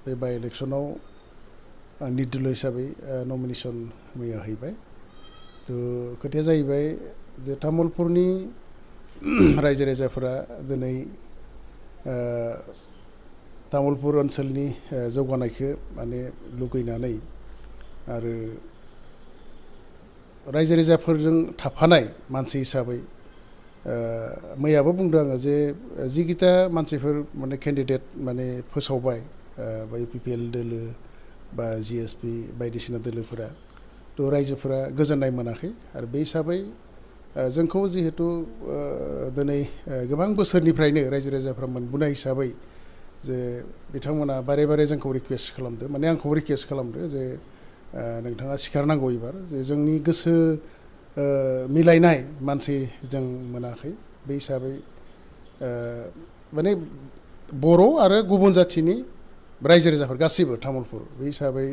बे बाय इलेक्सनाव आं निर्दलीय हिसाबै नमिनेसन मैया हैबाय तो खोथाया जाहैबाय जे तामुलपुरनि रायजो राजाफोरा दिनै तामुलपुर ओनसोलनि जौगानायखौ माने लुगैनानै आरो रायजो राजाफोरजों थाफानाय मानसि हिसाबै मैयाबो बुंदों आङो जे जिगिता मानसिफोर माने केन्डिडेट माने फोसावबाय बा UPPL दोलो बा GSP बायदिसिना दोलोफोरा तो रायजोफोरा गोजोननाय मोनाखै आरो बे हिसाबै जोंखौ जिहेतु दिनै गोबां बोसोरनिफ्रायनो रायजो राजाफ्रा मोनबोनाय हिसाबै जे बिथांमोना बारे बारे जोंखौ रिकुवेस्ट खालामदो माने आंखौ रिकुवेस्ट खालामदो जे नोंथाङा सिखारनांगौ एबार जे जोंनि गोसो मिलायनाय मानसि जों मोनाखै बे हिसाबै माने बर' आरो गुबुन जाथिनि रायजो राजाफोर गासिबो तामुलपुर बे हिसाबै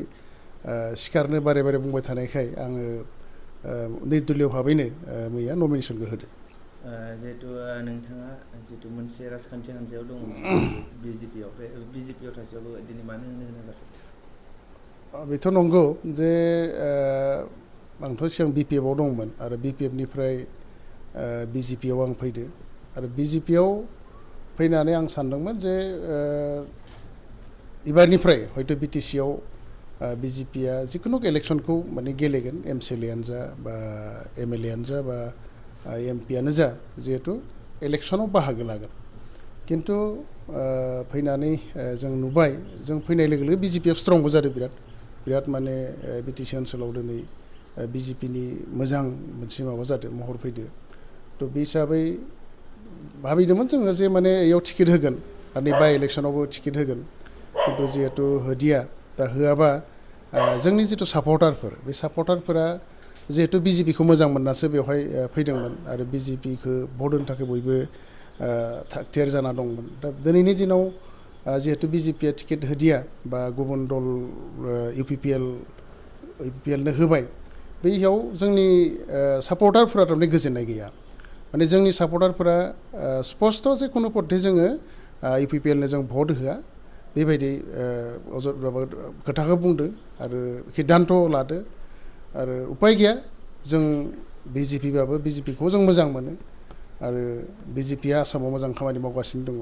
सिखारनो बारे बारे बुंबाय थानायखाय आङो निर्दलीय भाबैनो मैया नमिनेसनखौ होदो जिहेतु नोंथाङा जिहेतु मोनसे राजखान्थि हान्जायाव दङ BJPआव बे BJPआव थासेयावबो दिनै मानो होनो गोनां जाखो बेथ' नंगौ जे आंथ' सिगां BPFआव दंमोन आरो BPFनिफ्राय BJPआव आं फैदो आरो BJPआव फैनानै आं सानदोंमोन जे एबारनिफ्राय हयथ' BTCआव BJPआ जिखुनु इलेक्सनखौ माने गेलेगोन MCLAयानो जा बा MLAयानो जा बा MPयानो जा जिहेतु इलेक्सनाव बाहागो लागोन किन्तु फैनानै जों नुबाय जों फैनाय लोगो लोगो BJPआ स्ट्रंबो जादों बिराद माने BTC ओनसोलाव दिनै BJPनि मोजां मोनसे माबा जादों महर फैदो तो बे हिसाबै भाबिदोंमोन जोङो जे माने इयाव टिकेट होगोन आरो नै बाय इलेक्सनावबो टिकेट होगोन किन्तु जिहेतु होदिया दा होआबा जोंनि जिथु सापर्टारफोर बे सापर्टारफोरा जिहेतु BJPखौ मोजां मोननासो बेवहाय फैदोंमोन आरो BJPखौ भट होनो थाखाय बयबो थागथियारि जाना दंमोन दा दिनैनि दिनाव जिहेतु BJPआ टिकेट होदिया बा गुबुन दल UPPLनो होबाय बेयाव जोंनि सापर्टारफोरा थारमाने गोजोननाय गैया माने जोंनि सापर्टारफोरा स्पस्ट जे कुनु पद्धति जोङो UPPLनो जों भट होआ बेबायदि खोथाखौ बुंदों आरो सिद्धान्त लादो आरो उपाय गैया जों BJPबाबो BJPखौ जों मोजां मोनो आरो BJPआ आसामाव मोजां खामानि मावगासिनो दङ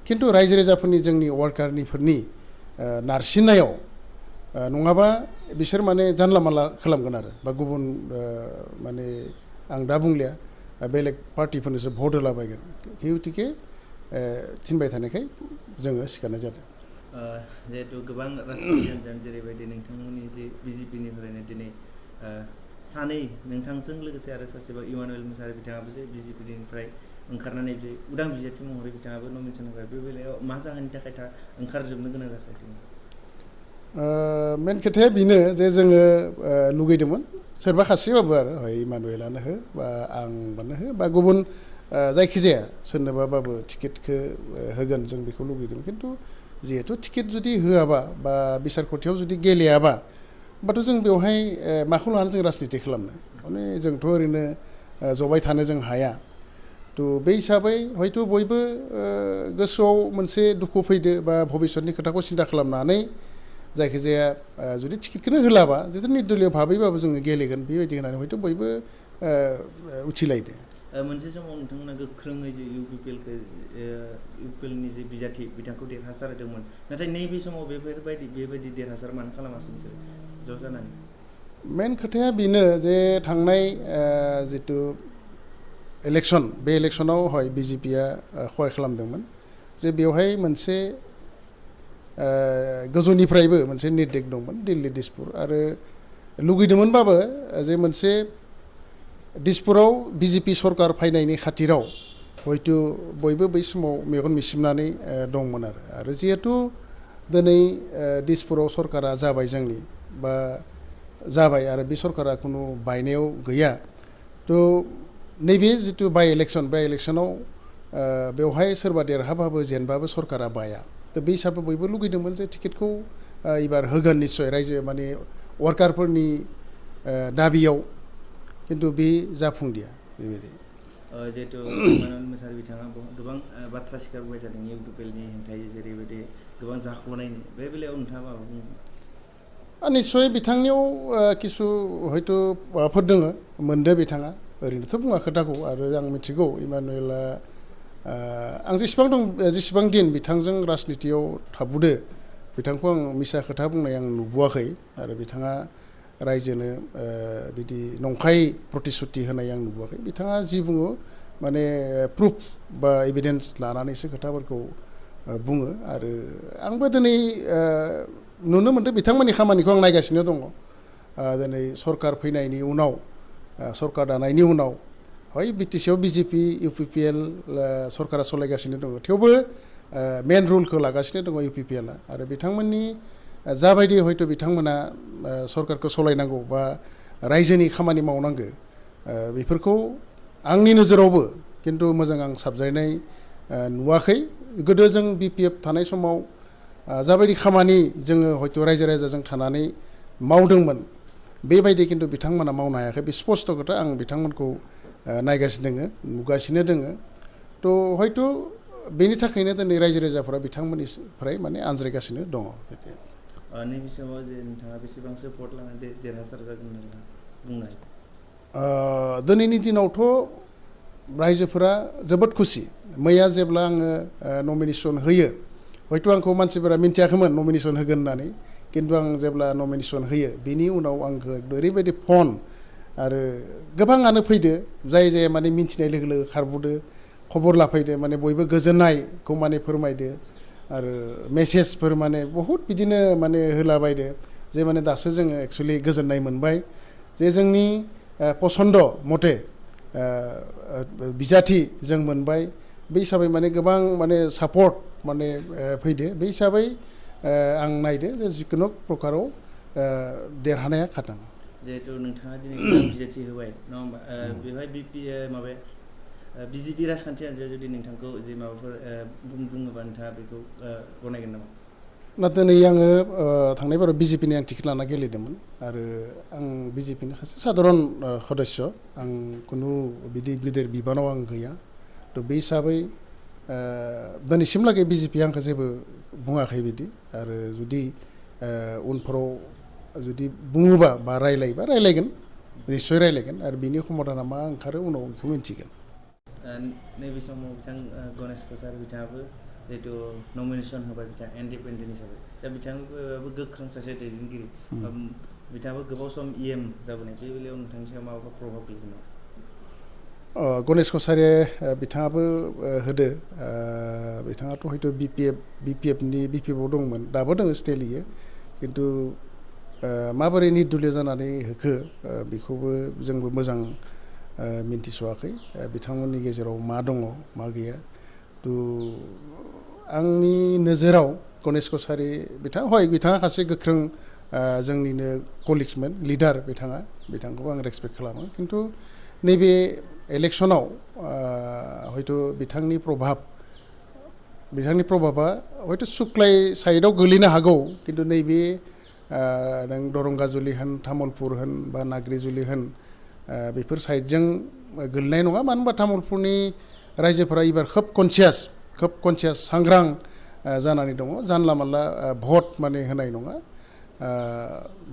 किन्तु रायजो राजाफोरनि जोंनि वार्कारनिफोरनि नारसिननायाव नङाबा बिसोर माने जानला मानला खालामगोन आरो बा गुबुन माने आं दा बुंलिया बेलेग पार्टिफोरनोसो भट होलाबायगोन हेतुके थिनबाय थानायखाय जोङो सिखारनाय जादों जिहेतु गोबां राजखान्थि हान्जायानो जेरैबायदि नोंथांमोननि जे BJPनिफ्रायनो दिनै सानै नोंथांजों लोगोसे आरो सासेबा इमानुएल मुसाहारि बिथाङाबो जे BJPनिफ्राय ओंखारनानै बे उदां बिजाथि महरै बिथाङाबो नमिनेसन होबाय बे बेलायाव मा जाहोननि थाखाय ओंखारजोबनो गोनां जाखो मेन खोथाया बेनो जे जोङो लुगैदोंमोन सोरबा खासेबाबो आरो हय इमानुएलानो हो बा आंबानो हो बा गुबुन जायखिजाया सोरनोबाबाबो टिकेटखौ होगोन जों बेखौ लुगैदोंमोन किन्तु जिहेतु टिकेट जुदि होआबा बा बिसारख'थियाव जुदि गेलेयाबा होमबाथ' जों बेवहाय माखौ लानानै जों राजनिति खालामनो माने जोंथ' ओरैनो जबाय थानो जों हाया तो बे हिसाबै हयथ' बयबो गोसोआव मोनसे दुखु फैदो बा भबिष्यतनि खोथाखौ सिन्था खालामनानै जायखिजाया जुदि टिकेटखौनो होलाबा जितु निर्दलीय भाबैबाबो जोङो गेलेगोन बेबायदि होननानै हयथ' बयबो उथिलायदो मोनसे समाव नोंथांमोना गोख्रोङै जे UPPLनि जे बिजाथि बिथांखौ देरहासार होदोंमोन नाथाय नैबे समाव बेबायदि देरहासार मानो खालामासै बिसोर ज' जानानै मेन खोथाया बेनो जे थांनाय जितु इलेक्सन बे इलेक्सनाव हय BJPआ खहाय खालामदोंमोन जे बेवहाय मोनसे गोजौनिफ्रायबो मोनसे निर्देक दंमोन दिल्ली दिसपुर आरो लुगैदोंमोनबाबो जे मोनसे दिसपुराव BJP सरकार फैनायनि खाथिराव हयथ' बयबो बै समाव मेगन मिसिबनानै दंमोन आरो जिहेतु दिनै दिसपुराव सरकारा जाबाय जोंनि बा जाबाय आरो बे सरकारा कुनु बायनायाव गैया तो नैबे जितु बाय इलेक्सनाव बेवहाय सोरबा देरहाबाबो जेनबाबो सरकारा बाया तो बे हिसाबै बयबो लुगैदोंमोन जे टिकेटखौ एबार होगोन निस्सय रायजो माने वार्कारफोरनि दाबियाव किन्तु बे जाफुंदिया बेबायदि जिहेतु इमानुएल मोसाहारि बिथाङा गोबां बाथ्रा सिखारबाय थादों इउपिपिएलनि हेंथायै जेरैबायदि गोबां जाखुमानायनि बे बेलायाव नोंथाङा माबा बुङो? निस्सय बिथांनियाव किसु हयथ' माबाफोर दोङो मोनदो बिथाङा ओरैनोथ' बुङा खोथाखौ आरो आं मिथिगौ इमानुएलआ आं जेसेबां दिन बिथांजों राजनितियाव थाबोदो बिथांखौ आं मिसा खोथा बुंनाय आं नुबोआखै आरो बिथाङा रायजोनो बिदि नंखाय प्रतिश्रुति होनाय आं नुबोआखै बिथाङा जि बुङो माने प्रुफ बा एभिडेन्स लानानैसो खोथाफोरखौ बुङो आरो आंबो दिनै नुनो मोनदों बिथांमोननि खामानिखौ आं नायगासिनो दङ दिनै सरकार फैनायनि उनाव सरकार दानायनि उनाव हय बिटिसिआव बिजेपि इउपिपिएल सरकारा सालायगासिनो दङ थेवबो मेन रुलखौ लागासिनो दङ इउपिपिएलआ आरो बिथांमोननि जाबायदि हयथ' बिथांमोना सरकारखौ सालायनांगौ बा रायजोनि खामानि मावनांगौ बेफोरखौ आंनि नोजोरावबो खिन्थु मोजां आं साबजायनाय नुवाखै गोदो जों बिपिएफ थानाय समाव जाबायदि खामानि जोङो हयथ' रायजो राजाजों थानानै मावदोंमोन बेबायदि खिन्थु बिथांमोना मावनो हायाखै बे स्पस्ट' खोथा आं बिथांमोनखौ नायगासिनो दोङो नुगासिनो दोङो थ' हयथ' बेनि थाखायनो दिनै रायजो राजाफोरा बिथांमोननिफ्राय माने आनज्रायगासिनो दङ। नैबे समाव जे नोंथाङा बेसेबांसो भट लानानै देरहासार जागोन होनना बुंनाय? दिनैनि दिनावथ' रायजोफोरा जोबोद खुसि मैया जेब्ला आङो नमिनेसन होयो हयथ' आंखौ मानसिफोरा मिन्थियाखैमोन नमिनेसन होगोन होननानै खिन्थु आं जेब्ला नमिनेसन होयो बिनि उनाव आंखौ ओरैबायदि फन आरो गोबाङानो फैदो जाय माने मिन्थिनाय लोगो लोगो खारबोदो खबर लाफैदो माने बयबो गोजोननायखौ माने फोरमायदो आरो मेसेजफोर माने बहुद बिदिनो माने होलाबायदो जे माने दासो जोङो एक्सुवेलि गोजोननाय मोनबाय जे जोंनि पसन्द मथे बिजाथि जों मोनबाय बे हिसाबै माने गोबां माने सापर्ट माने फैदो बे हिसाबै आं नायदो जे जिखुनु प्रकाराव देरहानाया खाथां। जिहेतु नोंथाङा दिनै गोदान बिजाथि होबाय नङा होमबा बेवहाय बिजेपि राजखान्थि हान्जाया जुदि नोंथांखौ जे माबाफोर बुङोबा नोंथाङा बेखौ गनायगोन नामा? नाथाय नै आङो थांनाय बाराव बिजेपिनि आं टिकेट लाना गेलेदोंमोन आरो आं बिजेपिनि सासे साधारन सदस्य आं खुनु बिदि गिदिर बिबानाव आं गैया थ' बे हिसाबै दिनैसिमलागै बिजेपिया आंखौ जेबो बुङाखै बिदि आरो जुदि उनफोराव जुदि बुङोबा बा रायलायगोन निस्सय रायलायगोन आरो बिनि समाधाना मा ओंखारो उनाव बेखौ मिन्थिगोन। नैबे समाव बिथां गणेश कछारी बिथाङाबो जिहेतु नमिनेसन होबाय बिथाङा इन्डिपेन्डेन्ट हिसाबै दा बिथाङाबो गोख्रों सासे दैदेनगिरि बिथाङाबो गोबाव सम इएम जाबोनाय बे बेलायाव नोंथांनि सायाव माबाफोर प्रभाब गोलैगोन नामा? गणेश कछारी बिथाङाबो होदो बिथाङाथ' हयथ' बिपिएफआव दंमोन दाबो दङ स्टिल इयो खिन्थु माबोरै निर्दलीय जानानै होखो बेखौबो जोंबो मोजां मिन्थिस'वाखै बिथांमोननि गेजेराव मा दङ मा गैया थ' आंनि नोजोराव गणेश कछारी बिथाङा सासे गोख्रों जोंनिनो कलिग्समोन लिडार बिथांखौ आं रेसपेक्ट खालामो खिन्थु नैबे इलेक्सनाव हयथ' बिथांनि प्रभाबा हयथ' सुक्लाय साइडआव गोलैनो हागौ खिन्थु नैबे नों दरंगाजुलि होन तामुलपुर होन बा नाग्रिजुलि होन बेफोर साइडजों गोलैनाय नङा मानो होनबा तामुलपुरनि रायजोफोरा एबार खोब कनसियास सांग्रां जानानै दङ जानला मानला भट माने होनाय नङा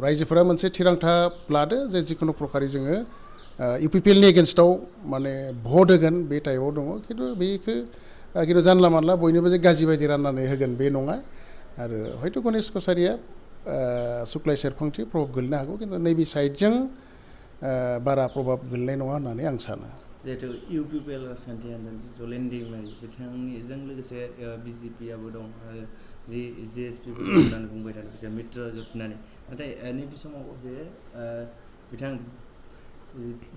रायजोफोरा मोनसे थिरांथा लादो जे जिखुनु प्रकारै जोङो इउपिपिएलनि एगेन्स्टआव माने भट होगोन बे टाइपआव दङ खिन्थु जानला मानला बयनोबो जे गाज्रि बायदि राननानै होगोन बे नङा आरो हयथ' गणेश कछारीया सुक्लाय सेरफांथि प्रभाब गोलैनो हागौ खिन्थु नैबे साइडजों बारा प्रभाब गोलैनाय नङा होननानै आं सानो। जिहेतु इउपिपिएल राजखान्थि हान्जानि जलेन दैमारि बिथांनिजों लोगोसे बिजेपिआबो दं आरो जिएसपिबो दं होननानै बुंबाय थादों बिसोर मित्र जोबनानै नाथाय नैबे समाव जे बिथां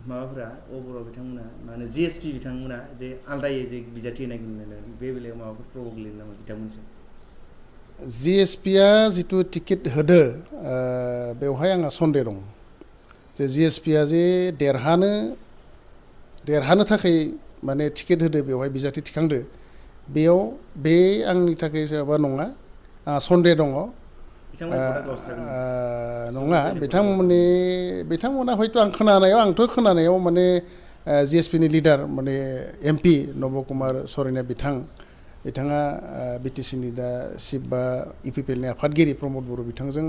माबाफोरा ओभारअल बिथांमोना माने जिएसपि बिथांमोना जे आलदायै जे बिजाथि होनायखौ नुनो बे बेलायाव माबाफोर प्रभाब गोलैयो नामा बिथांमोनसिम? जिएसपिआ जिथु टिकेट होदो बेवहाय आंहा सन्देह दं जे जिएसपिआ जे देरहानो थाखाय माने टिकेट होदो बेवहाय बिजाथि थिखांदो बेयाव बे आंनि थाखाय माबा नङा आंहा सन्देह दङ नङा बिथांमोना हयथ' आंथ' खोनानायाव माने GSP नि लिडार माने MP नब कुमार सरेना बिथाङा BTC नि दा चिफ बा EPPL नि आफादगिरि प्रमद बर' बिथांजों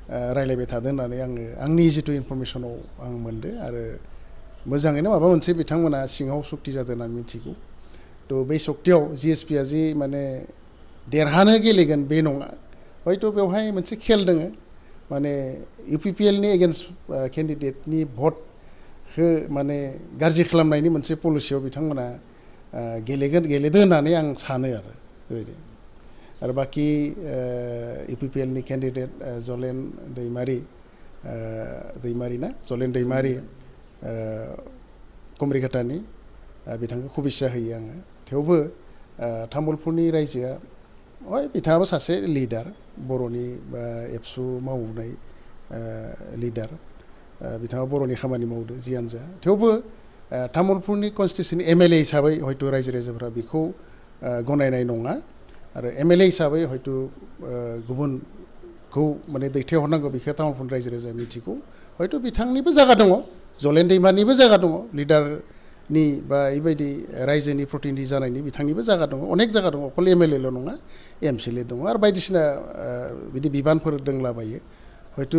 रायलायबाय थादों होननानै आंनि जिथु इनफरमेसनाव आं मोनदों आरो मोजाङैनो माबा मोनसे बिथांमोना सिङाव सुक्ति जादों होननानै मिथिगौ थ' बै सक्तियाव GSP आ जि माने देरहानो गेलेगोन बे नङा हयथ' बेवहाय मोनसे खेल दोङो माने UPPL नि एगेन्स्ट केन्डिडेटनि भटखौ माने गाज्रि खालामनायनि मोनसे पलिसियाव बिथांमोना गेलेदो होननानै आं सानो आरो बेबायदि आरो बाखि UPPL नि केन्डिडेट जलेन दैमारि कुमरिघाटानि बिथांखौ खुबिस्सा होयो आङो थेवबो तामुलपुरनि रायजोआ बिथाङाबो सासे लिडार बर'नि बा एबसु मावनाय लिडार बिथाङा बर'नि खामानि मावदो जियानो जा थेवबो तामुलपुरनि कनस्टिटिउन्सि MLA हिसाबै हयथ' रायजो राजाफ्रा बेखौ गनायनाय नङा आरो MLA हिसाबै हयथ' गुबुनखौ माने दैथायहरनांगौ बेखौ तामुलपुरनि रायजो राजाया मिथिगौ हयथ' बिथांनिबो जायगा दङ जलेन दैमारिनिबो जायगा दङ लिडारनि बा बेबायदि रायजोनि प्रतिनिधि जानायनि बिथांनिबो जायगा दङ अनेक जायगा दङ अकल MLA ल' नङा MCLA दङ आरो बायदिसिना बिदि बिबानफोर दंलाबायो हयथ'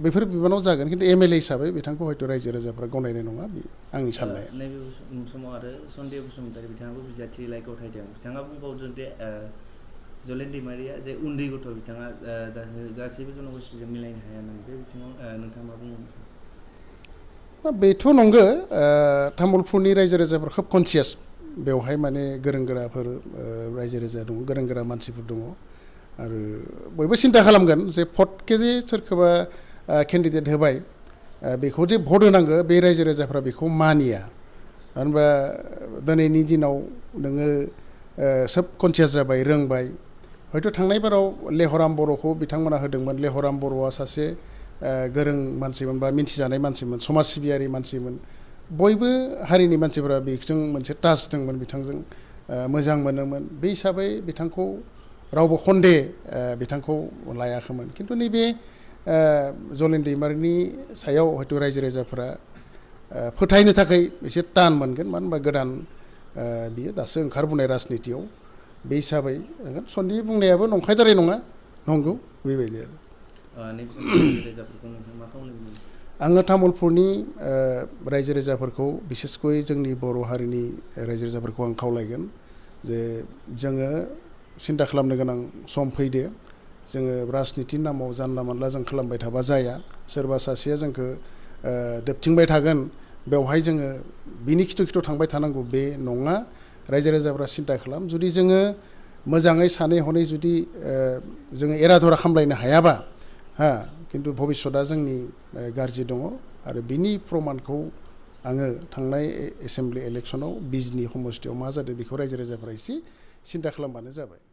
बेफोर बिबानाव जागोन खिन्थु MLA हिसाबै बिथांखौ हयथ' रायजो राजाफ्रा गनायनाय नङा बे आंनि साननाय नैबे समाव आरो सन्देह बसुमतारी बिथाङाबो बिजाथि लाइ गथायदों बिथाङा बुंबावदों दे जलेन दैमारिया जे उन्दै गथ' बिथाङा गासैबो जनगोष्ठीजों मिलायनो हाया होननानै बे बिथिङाव नोंथाङा मा बुङो बेथ' नंगौ तामुलपुरनि रायजो राजाफोरा खोब कनसियास बेवहाय माने गोरों गोराफोर रायजो राजा दङ गोरों गोरा मानसिफोर दङ आरो बयबो सिन्था खालामगोन जे भटके जे सोरखौबा केन्डिडेट होबाय बेखौ जे भट होनांगौ बे रायजो राजाफ्रा बेखौ मानिया मानो होनबा दिनैनि दिनाव नोङो सोब कनसियास जाबाय रोंबाय हयथ' थांनाय बाराव लेहराम बर'खौ बिथांमोना होदोंमोन लेहराम बर'आ सासे गोरों मानसिमोन बा मिन्थिजानाय मानसिमोन समाज सिबियारि मानसिमोन बयबो हारिनि मानसिफोरा बेजों मोनसे टाच दंमोन बिथांजों मोजां मोनोमोन बे हिसाबै बिथांखौ रावबो बिथांखौ लायाखैमोन खिन्थु नैबे जलेन दैमारिनि सायाव हयथ' रायजो राजाफोरा फोथायनो थाखाय एसे टान मोनगोन मानो होनबा गोदान बियो दासो ओंखारबोनाय राजनितियाव बे हिसाबै सन्देह बुंनायाबो नंखायद्राय नङा नंगौ बेबायदि आरो आङो तामुलपुरनि रायजो राजाफोरखौ बिसेसकय जोंनि बर' हारिनि रायजो राजाफोरखौ आं खावलायगोन जे जोङो सिन्था खालामनो गोनां सम फैदो जोङो राजनितिनि नामाव जानला मानला जों खालामबाय थाबा जाया सोरबा सासेया जोंखौ दोबथिंबाय थागोन बेवहाय जोङो बिनि खिथु थांबाय थानांगौ बे नङा रायजो राजाफ्रा सिन्था खालाम जुदि जोङो मोजाङै सानै हनै जुदि जोङो एराधरा खालामलायनो हायाबा खिन्थु भबिष्यतआ जोंनि गाज्रि दङ आरो बिनि प्रमानखौ आङो थांनाय एसेमब्लि इलेक्सनाव बिजनि समस्थियाव मा जादों बेखौ रायजो राजाफ्रा एसे सिन्था खालामबानो जाबाय